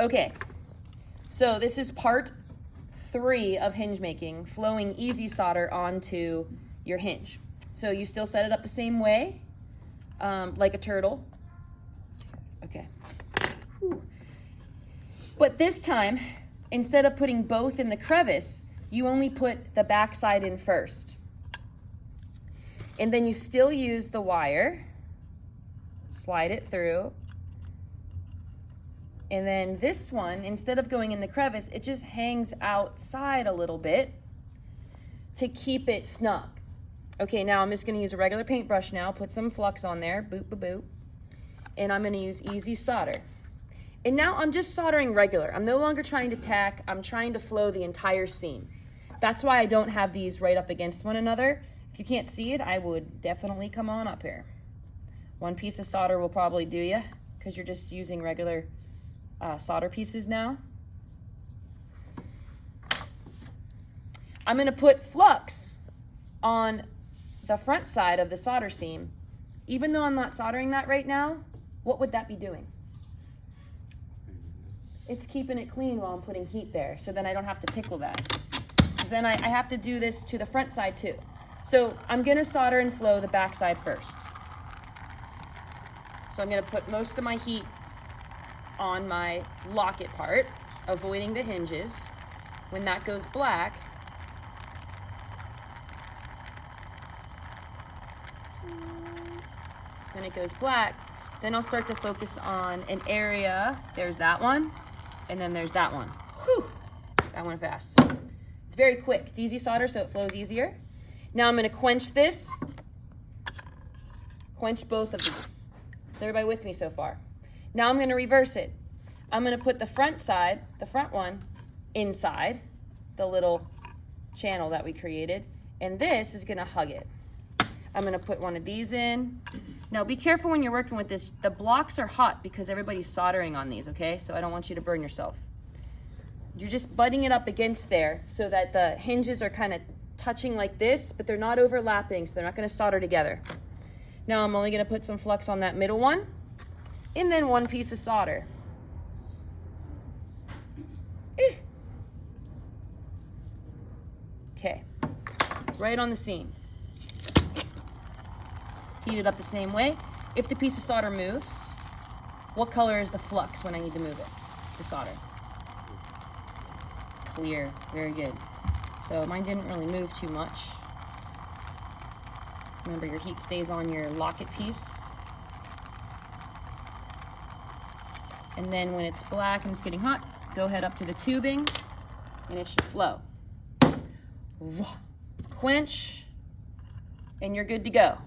Okay, so this is part 3 of hinge making, flowing easy solder onto your hinge. So you still set it up the same way, like a turtle. Okay. Whew. But this time, instead of putting both in the crevice, you only put the back side in first. And then you still use the wire, slide it through. And then this one, instead of going in the crevice, it just hangs outside a little bit to keep it snug. Okay, now I'm just gonna use a regular paintbrush now, put some flux on there, boop, boop, boop. And I'm gonna use easy solder. And now I'm just soldering regular. I'm no longer trying to tack, I'm trying to flow the entire seam. That's why I don't have these right up against one another. If you can't see it, I would definitely come on up here. One piece of solder will probably do you, because you're just using regular solder pieces now. I'm gonna put flux on the front side of the solder seam. Even though I'm not soldering that right now, what would that be doing? It's keeping it clean while I'm putting heat there, so then I don't have to pickle that. Because then I have to do this to the front side too. So I'm gonna solder and flow the back side first. So I'm gonna put most of my heat on my locket part, avoiding the hinges. When that goes black, when it goes black, then I'll start to focus on an area. There's that one, and then there's that one. Whew, that went fast. It's very quick. It's easy solder, so it flows easier. Now I'm gonna quench this, quench both of these. Is everybody with me so far? Now I'm gonna reverse it. I'm gonna put the front side, the front one, inside the little channel that we created, and this is gonna hug it. I'm gonna put one of these in. Now be careful when you're working with this. The blocks are hot because everybody's soldering on these, okay? So I don't want you to burn yourself. You're just butting it up against there so that the hinges are kind of touching like this, but they're not overlapping, so they're not gonna solder together. Now I'm only gonna put some flux on that middle one, and then one piece of solder. Okay, right on the seam. Heat it up the same way. If the piece of solder moves, what color is the flux when I need to move it, the solder? Clear, very good. So mine didn't really move too much. Remember, your heat stays on your locket piece. And then when it's black and it's getting hot, go ahead up to the tubing and it should flow. Quench, and you're good to go.